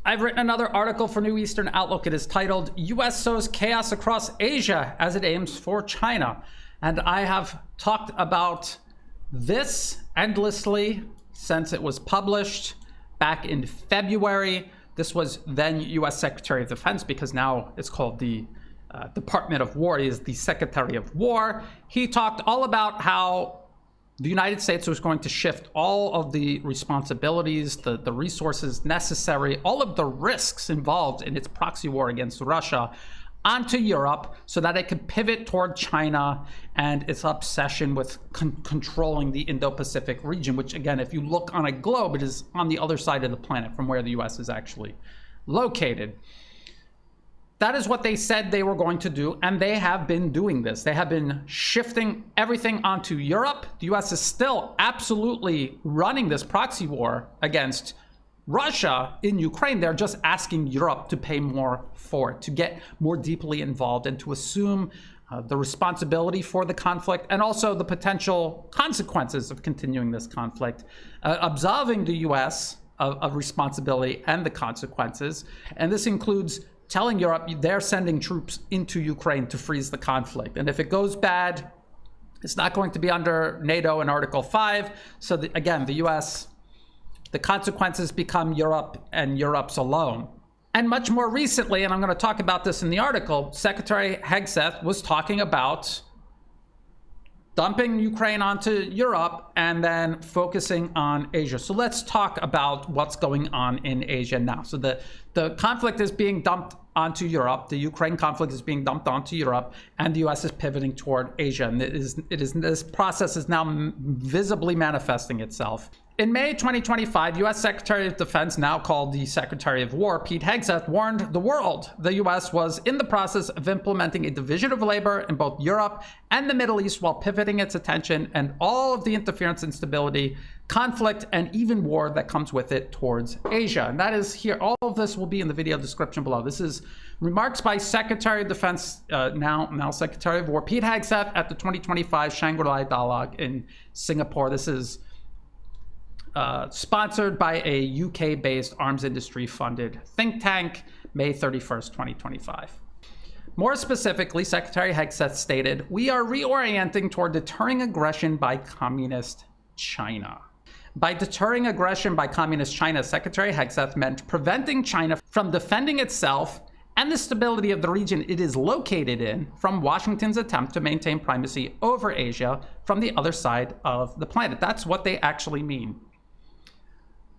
I've written another article for New Eastern Outlook. It is titled, U.S. Sows Chaos Across Asia as it Aims for China. And I have talked about this endlessly since it was published back in February. This was then U.S. Secretary of Defense, because now it's called the Department of War. He is the Secretary of War. He talked all about how the United States was going to shift all of the responsibilities, the resources necessary, all of the risks involved in its proxy war against Russia onto Europe so that it could pivot toward China and its obsession with controlling the Indo-Pacific region, which, again, if you look on a globe, it is on the other side of the planet from where the U.S. is actually located. That is what they said they were going to do, and they have been doing this. They have been shifting everything onto Europe. The U.S. is still absolutely running this proxy war against Russia in Ukraine. They're just asking Europe to pay more for it, to get more deeply involved, and to assume the responsibility for the conflict and also the potential consequences of continuing this conflict, absolving the U.S. of responsibility and the consequences. And this includes telling Europe they're sending troops into Ukraine to freeze the conflict. And if it goes bad, it's not going to be under NATO and Article 5. So again, the US, the consequences become Europe and Europe's alone. And much more recently, and I'm going to talk about this in the article, Secretary Hegseth was talking about dumping Ukraine onto Europe and then focusing on Asia. So let's talk about what's going on in Asia now. So the conflict is being dumped onto Europe. The Ukraine conflict is being dumped onto Europe, and the U.S. is pivoting toward Asia. And this process is now visibly manifesting itself. In May 2025, U.S. Secretary of Defense, now called the Secretary of War, Pete Hegseth, warned the world the U.S. was in the process of implementing a division of labor in both Europe and the Middle East while pivoting its attention and all of the interference, instability, conflict, and even war that comes with it towards Asia. And that is here. All of this will be in the video description below. This is remarks by Secretary of Defense, now Secretary of War, Pete Hegseth, at the 2025 Shangri-La Dialogue in Singapore. This is sponsored by a UK-based arms industry-funded think tank, May 31st, 2025. More specifically, Secretary Hegseth stated, "We are reorienting toward deterring aggression by communist China." By deterring aggression by communist China, Secretary Hegseth meant preventing China from defending itself and the stability of the region it is located in from Washington's attempt to maintain primacy over Asia from the other side of the planet. That's what they actually mean.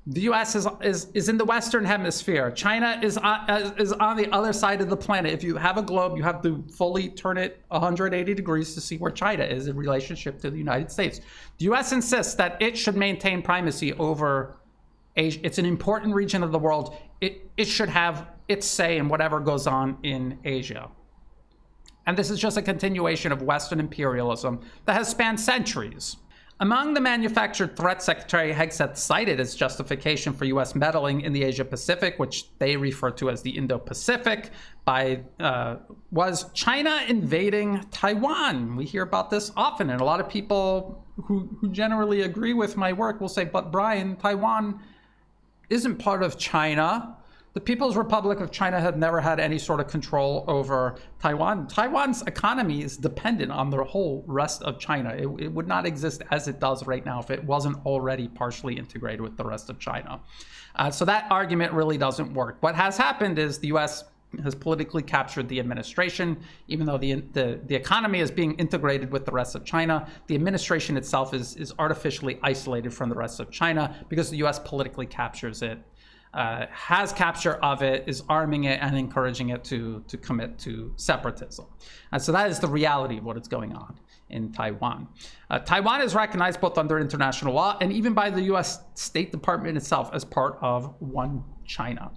The U.S. is in the Western Hemisphere. China is on the other side of the planet. If you have a globe, you have to fully turn it 180 degrees to see where China is in relationship to the United States. The U.S. insists that it should maintain primacy over Asia. It's an important region of the world. It should have its say in whatever goes on in Asia. And this is just a continuation of Western imperialism that has spanned centuries. Among the manufactured threats Secretary Hegseth cited as justification for U.S. meddling in the Asia-Pacific, which they refer to as the Indo-Pacific, was China invading Taiwan. We hear about this often, and a lot of people who generally agree with my work will say, but Brian, Taiwan isn't part of China. The People's Republic of China had never had any sort of control over Taiwan. Taiwan's economy is dependent on the whole rest of China. It would not exist as it does right now if it wasn't already partially integrated with the rest of China. So that argument really doesn't work. What has happened is the U.S. has politically captured the administration. Even though the economy is being integrated with the rest of China, the administration itself is artificially isolated from the rest of China because the U.S. politically captures it. Has capture of it, is arming it, and encouraging it to commit to separatism. And so that is the reality of what is going on in Taiwan. Taiwan is recognized both under international law and even by the U.S. State Department itself as part of one China.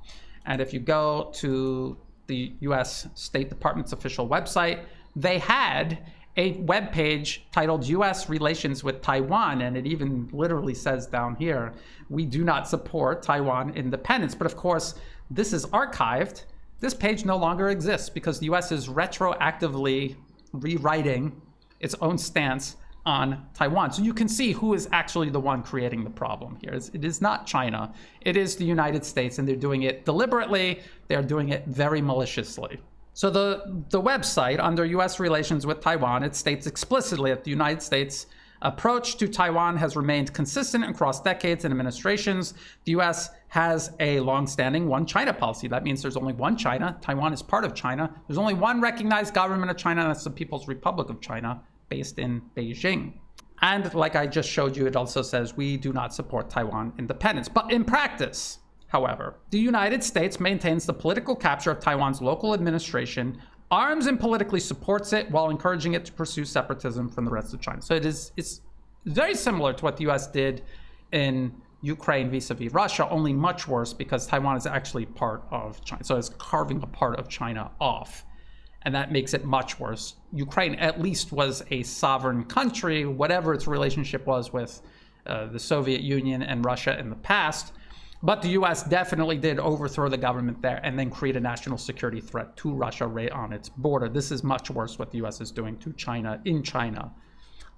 And if you go to the U.S. State Department's official website, they had a web page titled U.S. Relations with Taiwan, and it even literally says down here, "We do not support Taiwan independence." But of course, this is archived. This page no longer exists because the U.S. is retroactively rewriting its own stance on Taiwan. So you can see who is actually the one creating the problem here. It is not China. It is the United States, and they're doing it deliberately. They're doing it very maliciously. So the website under U.S. relations with Taiwan, it states explicitly that the United States approach to Taiwan has remained consistent across decades and administrations. The U.S. has a long-standing one China policy. That means there's only one China. Taiwan is part of China. There's only one recognized government of China, and that's the People's Republic of China, based in Beijing. And like I just showed you, it also says we do not support Taiwan independence. But in practice, however, the United States maintains the political capture of Taiwan's local administration, arms and politically supports it while encouraging it to pursue separatism from the rest of China. So it's very similar to what the US did in Ukraine vis-a-vis Russia, only much worse because Taiwan is actually part of China. So it's carving a part of China off. And that makes it much worse. Ukraine at least was a sovereign country, whatever its relationship was with the Soviet Union and Russia in the past. But the US definitely did overthrow the government there and then create a national security threat to Russia right on its border. This is much worse what the US is doing to China in China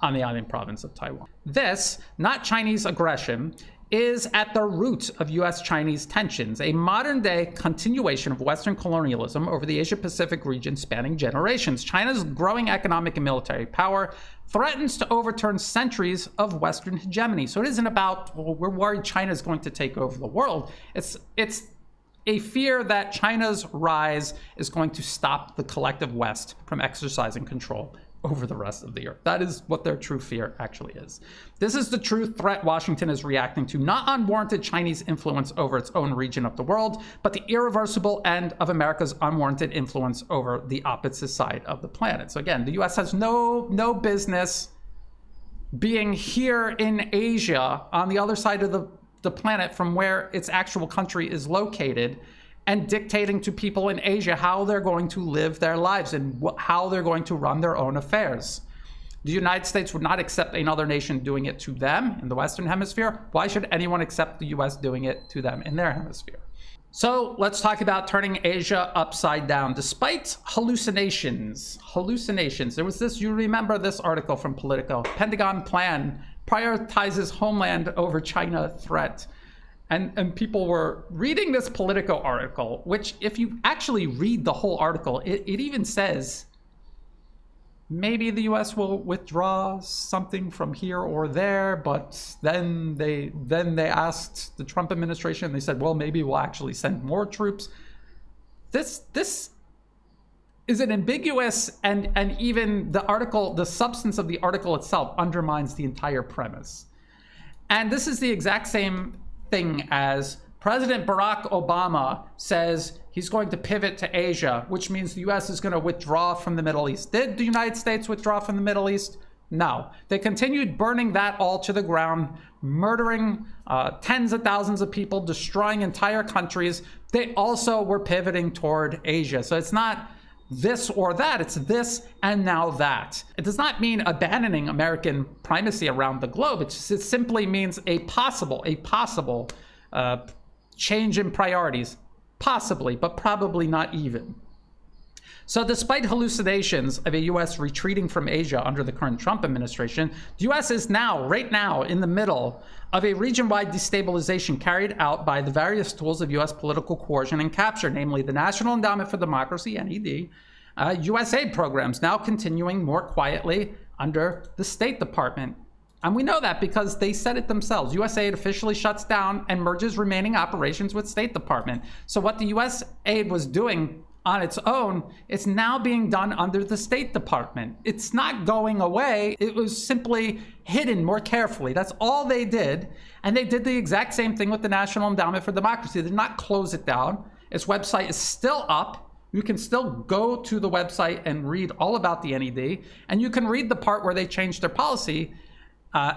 on the island province of Taiwan. This, not Chinese aggression, is at the root of US-Chinese tensions, a modern-day continuation of Western colonialism over the Asia-Pacific region spanning generations. China's growing economic and military power threatens to overturn centuries of Western hegemony. So it isn't about, well, we're worried China's going to take over the world. It's a fear that China's rise is going to stop the collective West from exercising control over the rest of the earth. That is what their true fear actually is. This is the true threat Washington is reacting to, not unwarranted Chinese influence over its own region of the world, but the irreversible end of America's unwarranted influence over the opposite side of the planet. So again, the US has no business being here in Asia on the other side of the planet from where its actual country is located, and dictating to people in Asia how they're going to live their lives and how they're going to run their own affairs. The United States would not accept another nation doing it to them in the Western Hemisphere. Why should anyone accept the US doing it to them in their hemisphere? So let's talk about turning Asia upside down. Despite hallucinations, there was this, you remember this article from Politico, Pentagon plan prioritizes homeland over China threat. And people were reading this Politico article, which if you actually read the whole article, it even says maybe the US will withdraw something from here or there, but then they asked the Trump administration, they said, well, maybe we'll actually send more troops. This is an ambiguous, and even the article, the substance of the article itself undermines the entire premise. And this is the exact same thing as President Barack Obama says he's going to pivot to Asia, which means the US is going to withdraw from the Middle East. Did the United States withdraw from the Middle East? No. They continued burning that all to the ground, murdering tens of thousands of people, destroying entire countries. They also were pivoting toward Asia. So it's not this or that, it's this and now that. It does not mean abandoning American primacy around the globe. It simply means a possible change in priorities. Possibly, but probably not even. So despite hallucinations of a US retreating from Asia under the current Trump administration, the US is now, right now, in the middle of a region-wide destabilization carried out by the various tools of US political coercion and capture, namely the National Endowment for Democracy, NED, USAID programs now continuing more quietly under the State Department. And we know that because they said it themselves. USAID officially shuts down and merges remaining operations with State Department. So what the USAID was doing on its own, it's now being done under the State Department. It's not going away. It was simply hidden more carefully. That's all they did. And they did the exact same thing with the National Endowment for Democracy. They did not close it down. Its website is still up. You can still go to the website and read all about the NED. And you can read the part where they changed their policy.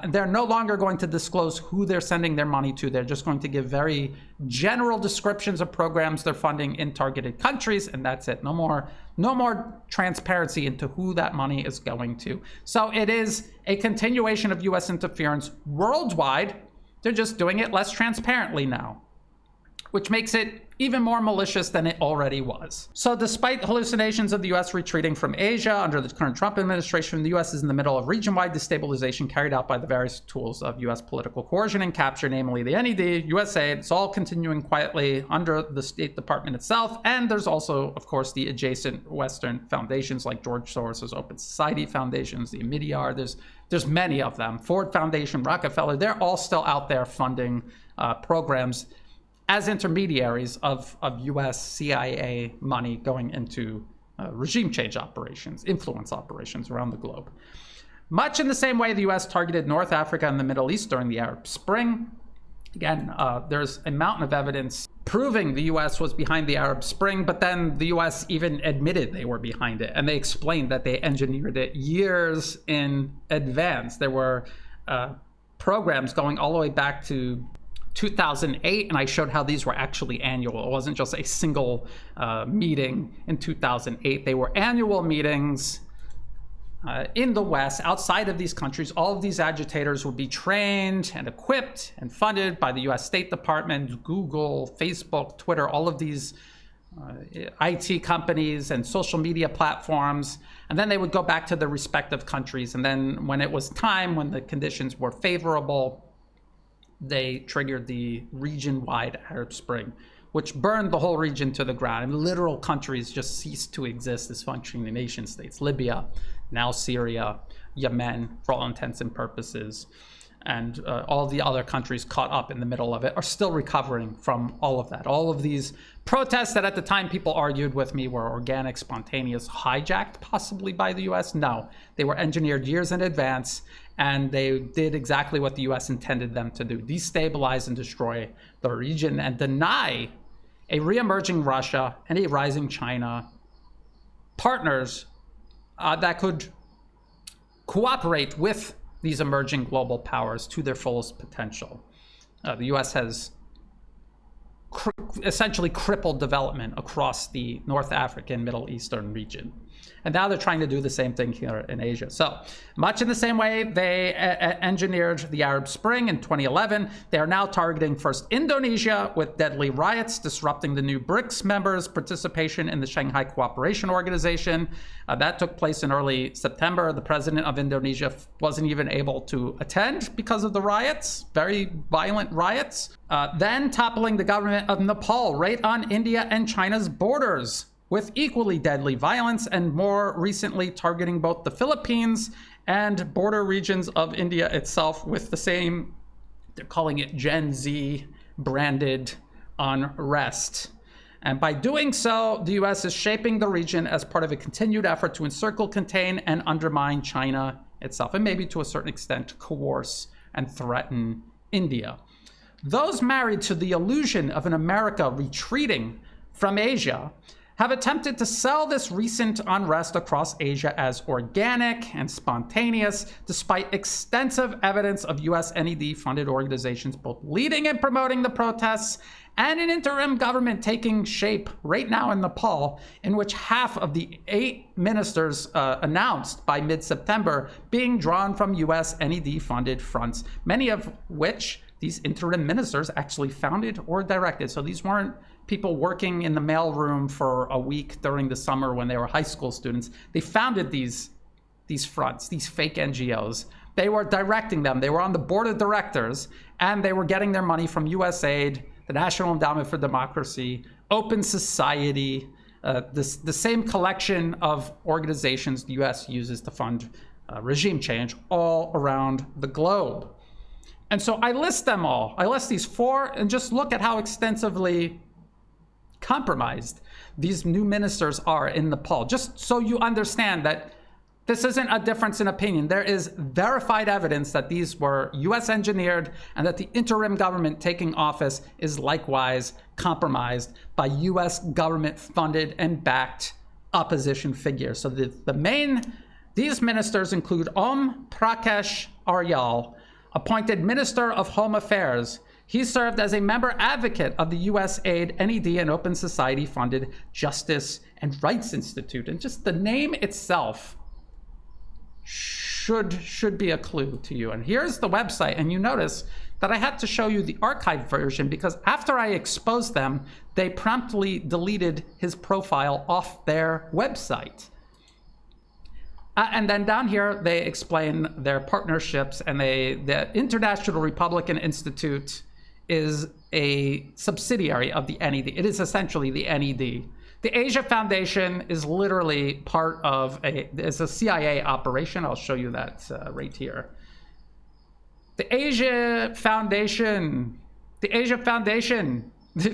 They're no longer going to disclose who they're sending their money to. They're just going to give very general descriptions of programs they're funding in targeted countries, and that's it. No more transparency into who that money is going to. So it is a continuation of US interference worldwide. They're just doing it less transparently now, which makes it even more malicious than it already was. So despite hallucinations of the US retreating from Asia under the current Trump administration, the US is in the middle of region-wide destabilization carried out by the various tools of US political coercion and capture, namely the NED, USAID. It's all continuing quietly under the State Department itself. And there's also, of course, the adjacent Western foundations like George Soros' Open Society Foundations, the Omidyar. There's many of them. Ford Foundation, Rockefeller, they're all still out there funding programs as intermediaries of US CIA money going into regime change operations, influence operations around the globe. Much in the same way the US targeted North Africa and the Middle East during the Arab Spring. Again, there's a mountain of evidence proving the US was behind the Arab Spring, but then the US even admitted they were behind it, and they explained that they engineered it years in advance. There were programs going all the way back to 2008, and I showed how these were actually annual. It wasn't just a single meeting in 2008. They were annual meetings in the West, outside of these countries. All of these agitators would be trained and equipped and funded by the US State Department, Google, Facebook, Twitter, all of these IT companies and social media platforms. And then they would go back to their respective countries. And then when it was time, when the conditions were favorable, they triggered the region-wide Arab Spring, which burned the whole region to the ground. And literal countries just ceased to exist as functioning nation states. Libya, now Syria, Yemen, for all intents and purposes, and all the other countries caught up in the middle of it are still recovering from all of that. All of these protests that at the time people argued with me were organic, spontaneous, hijacked possibly by the US. No, they were engineered years in advance, and they did exactly what the US intended them to do: destabilize and destroy the region and deny a re-emerging Russia and a rising China partners that could cooperate with these emerging global powers to their fullest potential. The US has essentially crippled development across the North African, Middle Eastern region. And now they're trying to do the same thing here in Asia. So much in the same way they engineered the Arab Spring in 2011, they are now targeting first Indonesia with deadly riots, disrupting the new BRICS members' participation in the Shanghai Cooperation Organization. That took place in early September. The president of Indonesia wasn't even able to attend because of the riots, very violent riots. Then toppling the government of Nepal right on India and China's borders, with equally deadly violence, and more recently targeting both the Philippines and border regions of India itself with the same, they're calling it Gen Z branded unrest. And by doing so, the US is shaping the region as part of a continued effort to encircle, contain, and undermine China itself, and maybe to a certain extent coerce and threaten India. Those married to the illusion of an America retreating from Asia have attempted to sell this recent unrest across Asia as organic and spontaneous, despite extensive evidence of US NED-funded organizations both leading and promoting the protests, and an interim government taking shape right now in Nepal, in which half of the 8 ministers announced by mid-September being drawn from US NED-funded fronts, many of which these interim ministers actually founded or directed. So these weren't people working in the mailroom for a week during the summer when they were high school students. They founded these fronts, these fake NGOs. They were directing them. They were on the board of directors, and they were getting their money from USAID, the National Endowment for Democracy, Open Society, the same collection of organizations the US uses to fund regime change all around the globe. And so I list them all. I list these 4, and just look at how extensively compromised these new ministers are in Nepal, just so you understand that this isn't a difference in opinion. There is verified evidence that these were US engineered, and that the interim government taking office is likewise compromised by US government funded and backed opposition figures. So these ministers include Om Prakash Aryal, appointed Minister of Home Affairs. He served as a member advocate of the USAID, NED, and Open Society funded Justice and Rights Institute. And just the name itself should be a clue to you. And here's the website, and you notice that I had to show you the archived version because after I exposed them, they promptly deleted his profile off their website. And then down here, they explain their partnerships, and the International Republican Institute is a subsidiary of the NED. It is essentially the NED. The Asia Foundation is literally part of it's a CIA operation. I'll show you that right here. The Asia Foundation,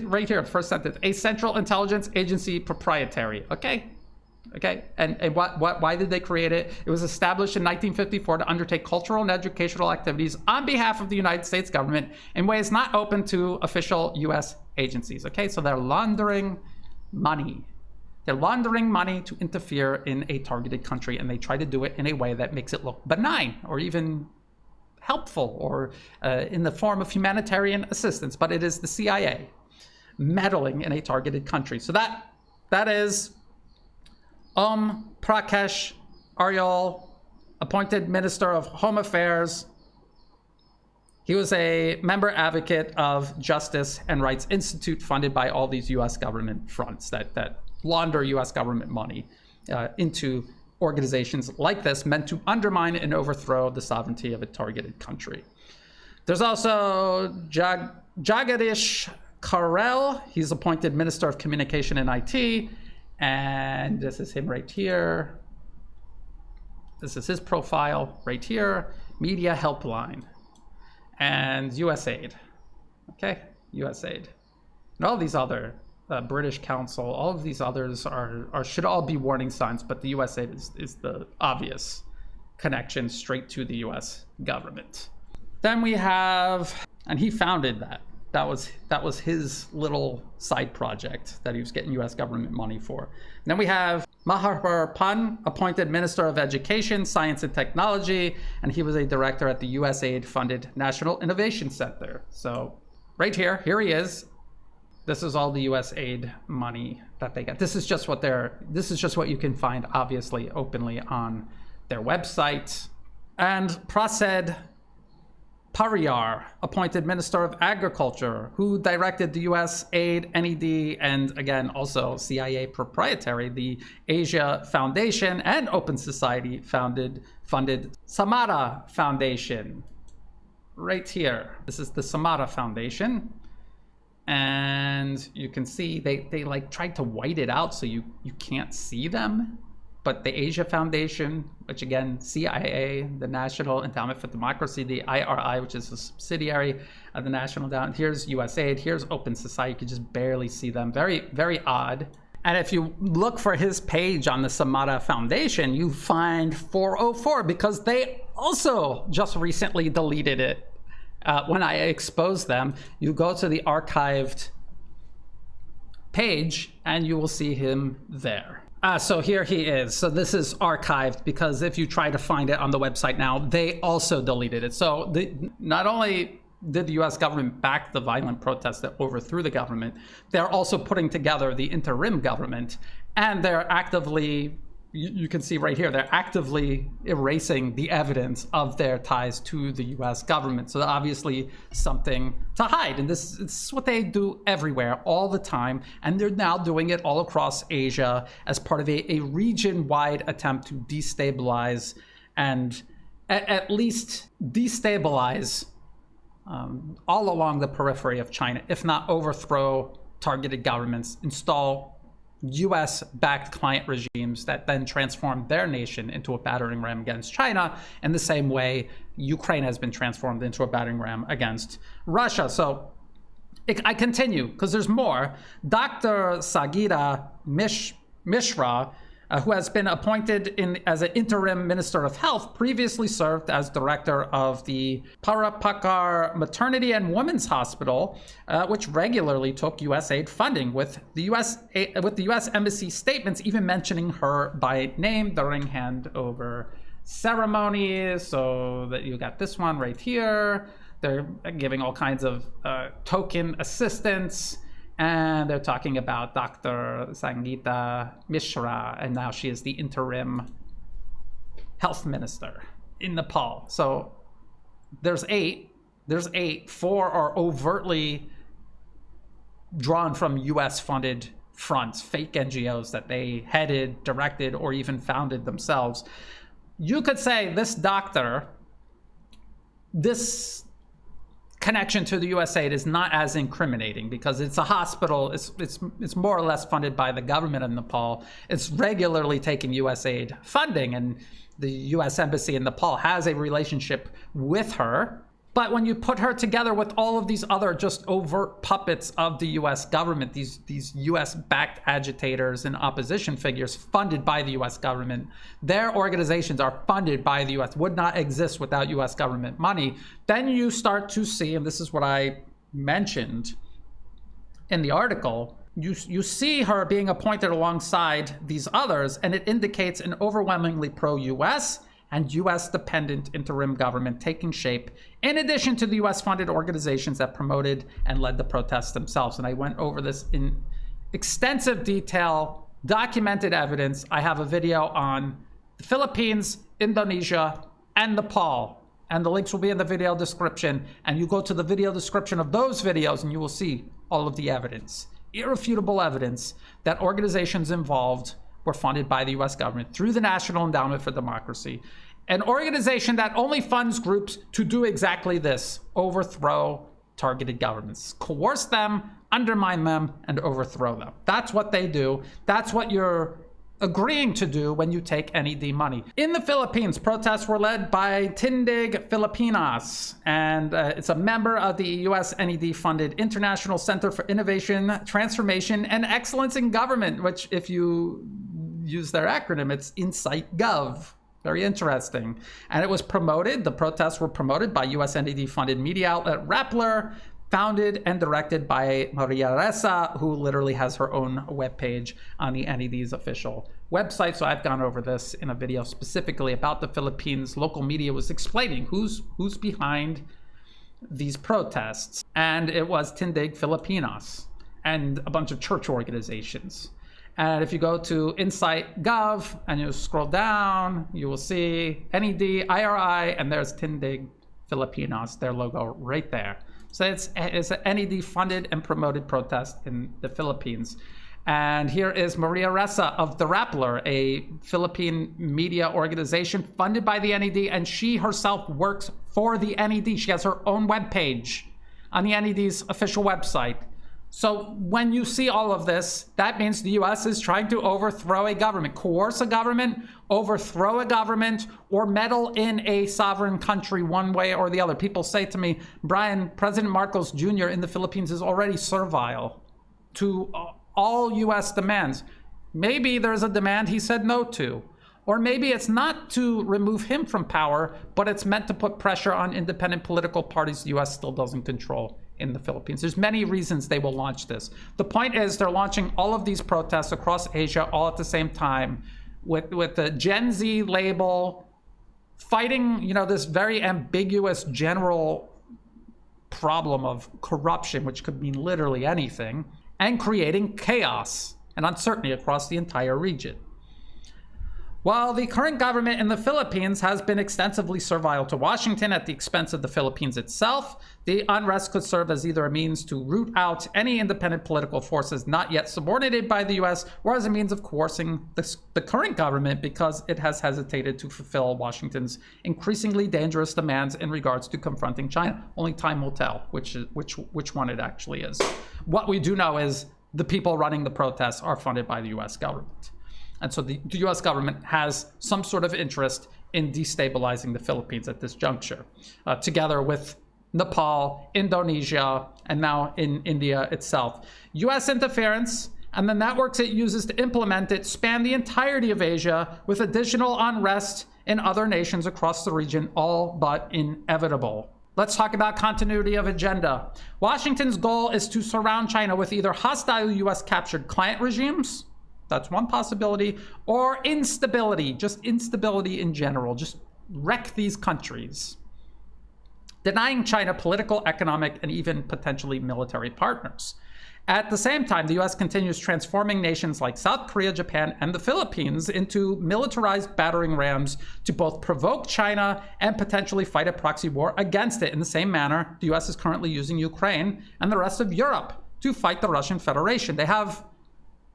right here, first sentence, a Central Intelligence Agency proprietary, okay? Okay, and why did they create it? It was established in 1954 to undertake cultural and educational activities on behalf of the United States government in ways not open to official U.S. agencies. Okay, so they're laundering money. They're laundering money to interfere in a targeted country, and they try to do it in a way that makes it look benign or even helpful or in the form of humanitarian assistance. But it is the CIA meddling in a targeted country. So that is Prakash Aryal, appointed Minister of Home Affairs. He was a member advocate of Justice and Rights Institute, funded by all these U.S. government fronts that launder U.S. government money into organizations like this, meant to undermine and overthrow the sovereignty of a targeted country. There's also Jagadish Karel. He's appointed Minister of Communication and IT. And this is him right here. This is his profile right here. Media Helpline and USAID. Okay, USAID. And all these other British Council, all of these others should all be warning signs, but the USAID is the obvious connection straight to the US government. Then we have, and he founded that. That was his little side project that he was getting U.S. government money for. And then we have Mahar Pan, appointed Minister of Education, Science and Technology, and he was a director at the USAID-funded National Innovation Center. So right here he is. This is all the USAID money that they get. This is just what you can find, obviously, openly on their website. And Prasad Pariyar, appointed Minister of Agriculture, who directed the USAID, NED, and again, also CIA proprietary, the Asia Foundation and Open Society funded Samara Foundation. Right here. This is the Samara Foundation. And you can see they like tried to white it out so you can't see them. But the Asia Foundation, which again, CIA, the National Endowment for Democracy, the IRI, which is a subsidiary of the National Endowment. Here's USAID, here's Open Society. You can just barely see them. Very, very odd. And if you look for his page on the Samara Foundation, you find 404 because they also just recently deleted it. When I exposed them, you go to the archived page and you will see him there. So here he is. So this is archived because if you try to find it on the website now, they also deleted it. So not only did the US government back the violent protests that overthrew the government, they're also putting together the interim government, and they're actively, you can see right here, they're actively erasing the evidence of their ties to the US government. So obviously something to hide. And this is what they do everywhere, all the time. And they're now doing it all across Asia as part of a region-wide attempt to destabilize and at least destabilize all along the periphery of China, if not overthrow targeted governments, install US-backed client regimes that then transform their nation into a battering ram against China in the same way Ukraine has been transformed into a battering ram against Russia. So I continue because there's more. Dr. Sagita Mishra, who has been appointed as an interim Minister of Health, previously served as director of the Parapakar Maternity and Women's Hospital, which regularly took USAID funding, with the US Embassy statements even mentioning her by name during handover ceremonies. So that you got this one right here. They're giving all kinds of token assistance. And they're talking about Dr. Sangita Mishra, and now she is the interim health minister in Nepal. So there's 8. There's 4 are overtly drawn from US funded fronts, fake NGOs that they headed, directed, or even founded themselves. You could say this doctor, this connection to the USAID is not as incriminating because it's a hospital. It's more or less funded by the government of Nepal. It's regularly taking USAID funding, and the US Embassy in Nepal has a relationship with her. But when you put her together with all of these other just overt puppets of the US government, these US-backed agitators and opposition figures funded by the US government, their organizations are funded by the US, would not exist without US government money, then you start to see, and this is what I mentioned in the article, you see her being appointed alongside these others, and it indicates an overwhelmingly pro-US and US-dependent interim government taking shape, in addition to the US-funded organizations that promoted and led the protests themselves. And I went over this in extensive detail, documented evidence. I have a video on the Philippines, Indonesia, and Nepal, and the links will be in the video description. And you go to the video description of those videos and you will see all of the evidence, irrefutable evidence that organizations involved were funded by the US government through the National Endowment for Democracy, an organization that only funds groups to do exactly this: overthrow targeted governments, coerce them, undermine them, and overthrow them. That's what they do. That's what you're agreeing to do when you take NED money. In the Philippines, protests were led by Tindig Filipinas, and it's a member of the US NED-funded International Center for Innovation, Transformation, and Excellence in Government, which, if you use their acronym, it's InciteGov. Very interesting. And it was promoted, the protests were promoted by US NED-funded media outlet Rappler, founded and directed by Maria Ressa, who literally has her own webpage on the NED's official website. So I've gone over this in a video specifically about the Philippines. Local media was explaining who's behind these protests. And it was Tindig Filipinas and a bunch of church organizations. And if you go to InciteGov and you scroll down, you will see NED, IRI, and there's Tindig Filipinas, their logo right there. So it's an NED-funded and promoted protest in the Philippines. And here is Maria Ressa of The Rappler, a Philippine media organization funded by the NED, and she herself works for the NED. She has her own webpage on the NED's official website. So when you see all of this, that means the US is trying to overthrow a government, coerce a government, overthrow a government, or meddle in a sovereign country one way or the other. People say to me, Brian, President Marcos Jr. in the Philippines is already servile to all US demands. Maybe there's a demand he said no to. Or maybe it's not to remove him from power, but it's meant to put pressure on independent political parties the US still doesn't control in the Philippines. There's many reasons they will launch this. The point is they're launching all of these protests across Asia all at the same time with the Gen Z label, fighting, this very ambiguous general problem of corruption, which could mean literally anything, and creating chaos and uncertainty across the entire region. While the current government in the Philippines has been extensively servile to Washington at the expense of the Philippines itself, the unrest could serve as either a means to root out any independent political forces not yet subordinated by the US, or as a means of coercing the current government because it has hesitated to fulfill Washington's increasingly dangerous demands in regards to confronting China. Only time will tell which one it actually is. What we do know is the people running the protests are funded by the US government. And so the US government has some sort of interest in destabilizing the Philippines at this juncture, together with Nepal, Indonesia, and now in India itself. US interference and the networks it uses to implement it span the entirety of Asia, with additional unrest in other nations across the region, all but inevitable. Let's talk about continuity of agenda. Washington's goal is to surround China with either hostile US captured client regimes, that's one possibility, or instability, just instability in general, just wreck these countries, denying China political, economic, and even potentially military partners. At the same time, the US continues transforming nations like South Korea, Japan, and the Philippines into militarized battering rams to both provoke China and potentially fight a proxy war against it. In the same manner, the US is currently using Ukraine and the rest of Europe to fight the Russian Federation. They have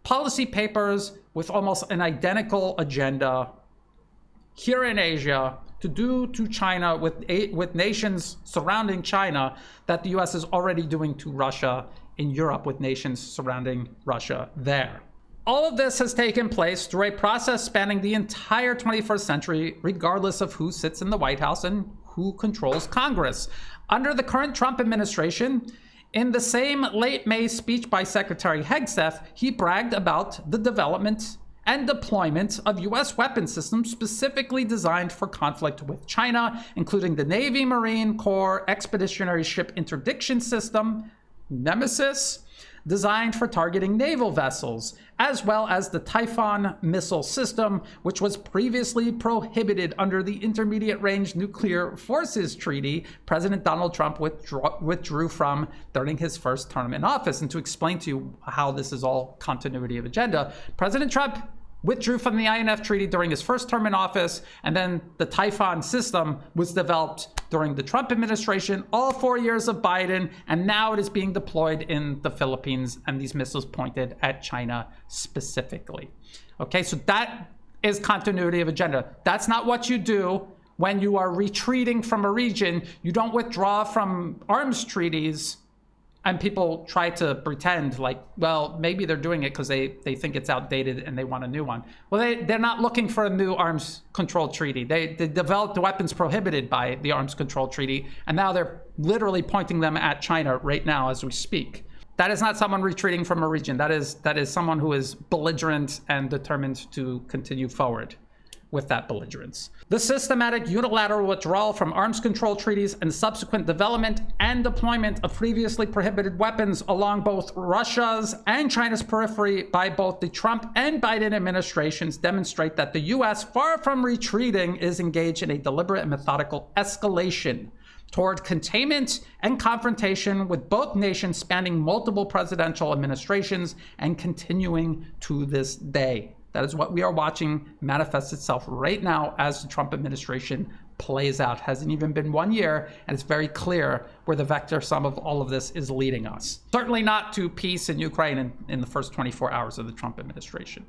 policy papers with almost an identical agenda here in Asia to do to China with nations surrounding China that the US is already doing to Russia in Europe with nations surrounding Russia there. All of this has taken place through a process spanning the entire 21st century, regardless of who sits in the White House and who controls Congress. Under the current Trump administration, in the same late May speech by Secretary Hegseth, he bragged about the development and deployment of US weapon systems specifically designed for conflict with China, including the Navy Marine Corps Expeditionary Ship Interdiction System, Nemesis, designed for targeting naval vessels, as well as the Typhoon missile system, which was previously prohibited under the Intermediate Range Nuclear Forces Treaty President Donald Trump withdrew from during his first term in office. And to explain to you how this is all continuity of agenda, President Trump withdrew from the INF Treaty during his first term in office, and then the Typhoon system was developed during the Trump administration, all 4 years of Biden, and now it is being deployed in the Philippines, and these missiles pointed at China specifically. Okay, so that is continuity of agenda. That's not what you do when you are retreating from a region. You don't withdraw from arms treaties and people try to pretend like, well, maybe they're doing it because they think it's outdated and they want a new one. Well, they're not looking for a new arms control treaty. They developed the weapons prohibited by the arms control treaty, and now they're literally pointing them at China right now as we speak. That is not someone retreating from a region. That is someone who is belligerent and determined to continue forward with that belligerence. The systematic unilateral withdrawal from arms control treaties and subsequent development and deployment of previously prohibited weapons along both Russia's and China's periphery by both the Trump and Biden administrations demonstrate that the US, far from retreating, is engaged in a deliberate and methodical escalation toward containment and confrontation with both nations spanning multiple presidential administrations and continuing to this day. That is what we are watching manifest itself right now as the Trump administration plays out. Hasn't even been 1 year, and it's very clear where the vector sum of all of this is leading us. Certainly not to peace in Ukraine in the first 24 hours of the Trump administration.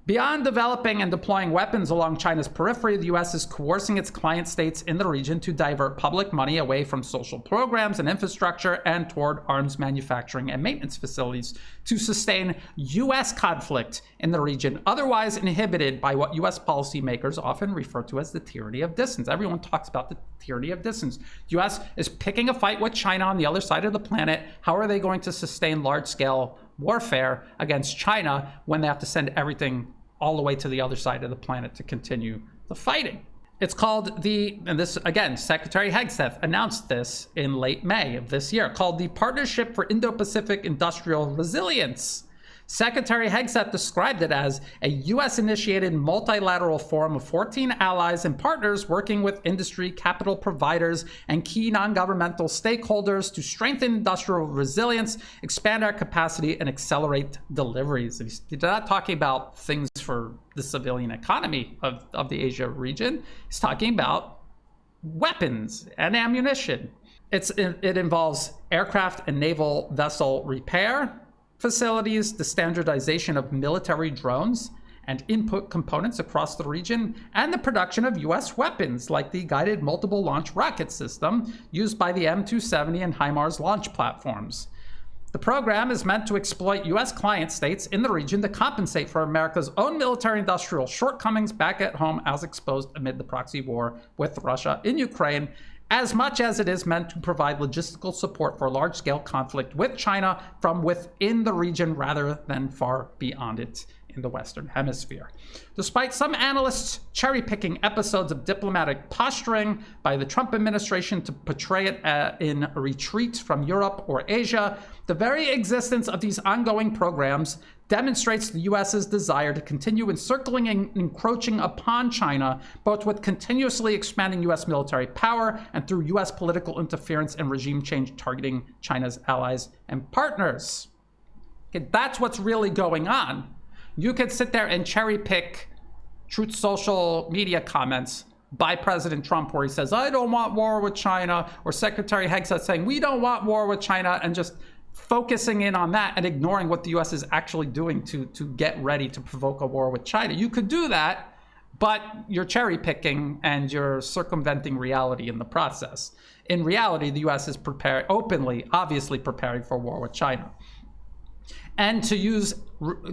Beyond developing and deploying weapons along China's periphery, the US is coercing its client states in the region to divert public money away from social programs and infrastructure and toward arms manufacturing and maintenance facilities to sustain US conflict in the region, otherwise inhibited by what US policymakers often refer to as the tyranny of distance. Everyone talks about the tyranny of distance. The US is picking a fight with China on the other side of the planet. How are they going to sustain large-scale warfare against China when they have to send everything all the way to the other side of the planet to continue the fighting? It's called and this again, Secretary Hegseth announced this in late May of this year, called the Partnership for Indo-Pacific Industrial Resilience. Secretary Hegseth described it as a US-initiated multilateral forum of 14 allies and partners working with industry, capital providers, and key non-governmental stakeholders to strengthen industrial resilience, expand our capacity, and accelerate deliveries. He's not talking about things for the civilian economy of the Asia region. He's talking about weapons and ammunition. It involves aircraft and naval vessel repair facilities, the standardization of military drones and input components across the region, and the production of US weapons like the guided multiple launch rocket system used by the M270 and HIMARS launch platforms. The program is meant to exploit US client states in the region to compensate for America's own military industrial shortcomings back at home as exposed amid the proxy war with Russia in Ukraine, as much as it is meant to provide logistical support for large-scale conflict with China from within the region rather than far beyond it. in the Western Hemisphere. Despite some analysts cherry-picking episodes of diplomatic posturing by the Trump administration to portray it in a retreat from Europe or Asia, the very existence of these ongoing programs demonstrates the U.S.'s desire to continue encircling and encroaching upon China, both with continuously expanding U.S. military power and through U.S. political interference and regime change targeting China's allies and partners. Okay, that's what's really going on. You could sit there and cherry pick Truth Social media comments by President Trump where he says, I don't want war with China, or Secretary Hegseth saying, we don't want war with China, and just focusing in on that and ignoring what the U.S. is actually doing to get ready to provoke a war with China. You could do that, but you're cherry picking and you're circumventing reality in the process. In reality, the U.S. is obviously preparing for war with China. And to use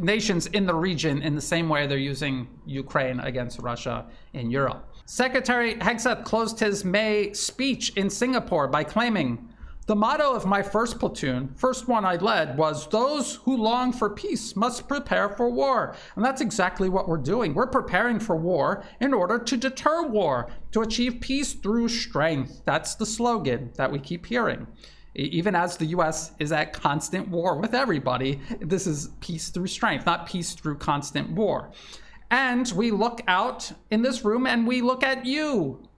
nations in the region in the same way they're using Ukraine against Russia in Europe. Secretary Hegseth closed his May speech in Singapore by claiming, the motto of my first platoon, first one I led, was those who long for peace must prepare for war. And that's exactly what we're doing. We're preparing for war in order to deter war, to achieve peace through strength. That's the slogan that we keep hearing. Even as the U.S. is at constant war with everybody, this is peace through strength, not peace through constant war. And we look out in this room and we look at you,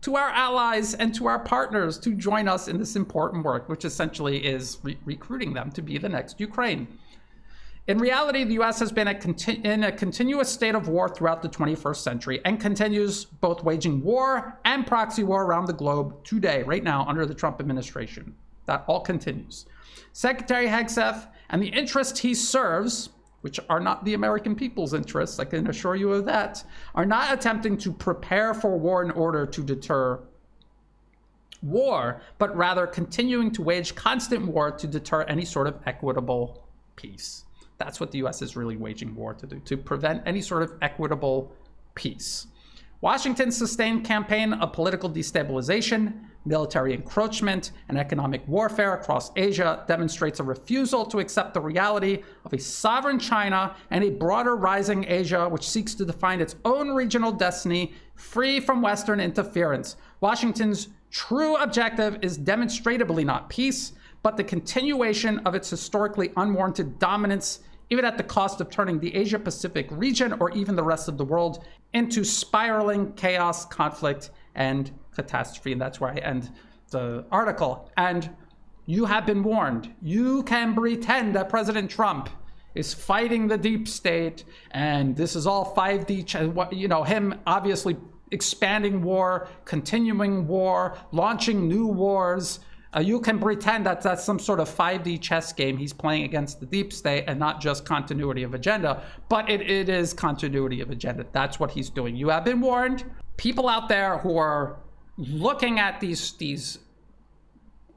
to our allies and to our partners, to join us in this important work, which essentially is recruiting them to be the next Ukraine. In reality, the U.S. has been in a continuous state of war throughout the 21st century and continues both waging war and proxy war around the globe today, right now, under the Trump administration. That all continues. Secretary Hegseth and the interests he serves, which are not the American people's interests, I can assure you of that, are not attempting to prepare for war in order to deter war, but rather continuing to wage constant war to deter any sort of equitable peace. That's what the U.S. is really waging war to do, to prevent any sort of equitable peace. Washington's sustained campaign of political destabilization, military encroachment, and economic warfare across Asia demonstrates a refusal to accept the reality of a sovereign China and a broader rising Asia which seeks to define its own regional destiny free from Western interference. Washington's true objective is demonstrably not peace, but the continuation of its historically unwarranted dominance, even at the cost of turning the Asia-Pacific region or even the rest of the world into spiraling chaos, conflict, and catastrophe. And that's where I end the article. And you have been warned. You can pretend that President Trump is fighting the deep state and this is all 5D, him obviously expanding war, continuing war, launching new wars. You can pretend that that's some sort of 5D chess game he's playing against the deep state and not just continuity of agenda, but it is continuity of agenda. That's what he's doing. You have been warned. People out there who are looking at these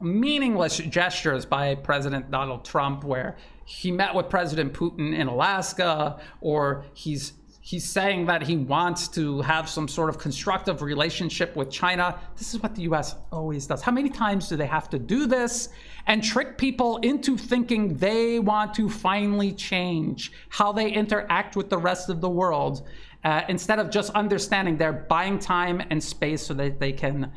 meaningless gestures by President Donald Trump, where he met with President Putin in Alaska, or he's saying that he wants to have some sort of constructive relationship with China. This is what the U.S. always does. How many times do they have to do this and trick people into thinking they want to finally change how they interact with the rest of the world, instead of just understanding they're buying time and space so that they can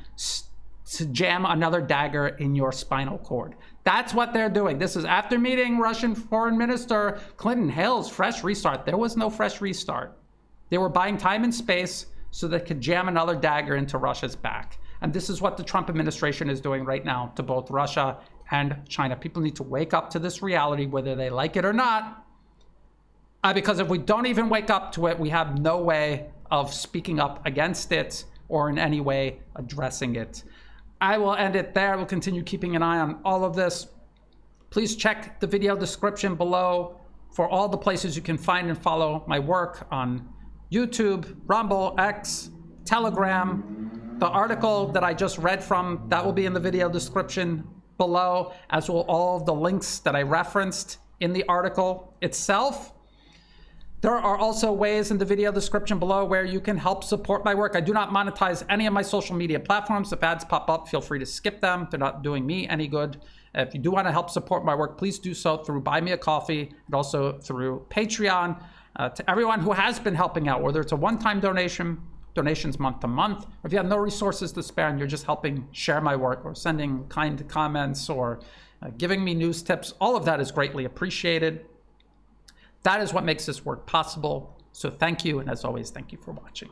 jam another dagger in your spinal cord. That's what they're doing. This is after meeting Russian Foreign Minister Clinton hails fresh restart. There was no fresh restart. They were buying time and space so they could jam another dagger into Russia's back. And this is what the Trump administration is doing right now to both Russia and China. People need to wake up to this reality, whether they like it or not. Because if we don't even wake up to it, we have no way of speaking up against it or in any way addressing it. I will end it there. We'll continue keeping an eye on all of this. Please check the video description below for all the places you can find and follow my work on YouTube, Rumble, X, Telegram. The article that I just read from, that will be in the video description below, as will all of the links that I referenced in the article itself. There are also ways in the video description below where you can help support my work. I do not monetize any of my social media platforms. If ads pop up, feel free to skip them. They're not doing me any good. If you do want to help support my work, please do so through Buy Me a Coffee and also through Patreon. To everyone who has been helping out, whether it's a one-time donation, donations month to month, or if you have no resources to spare and you're just helping share my work or sending kind comments or giving me news tips, all of that is greatly appreciated. That is what makes this work possible. So thank you. And as always, thank you for watching.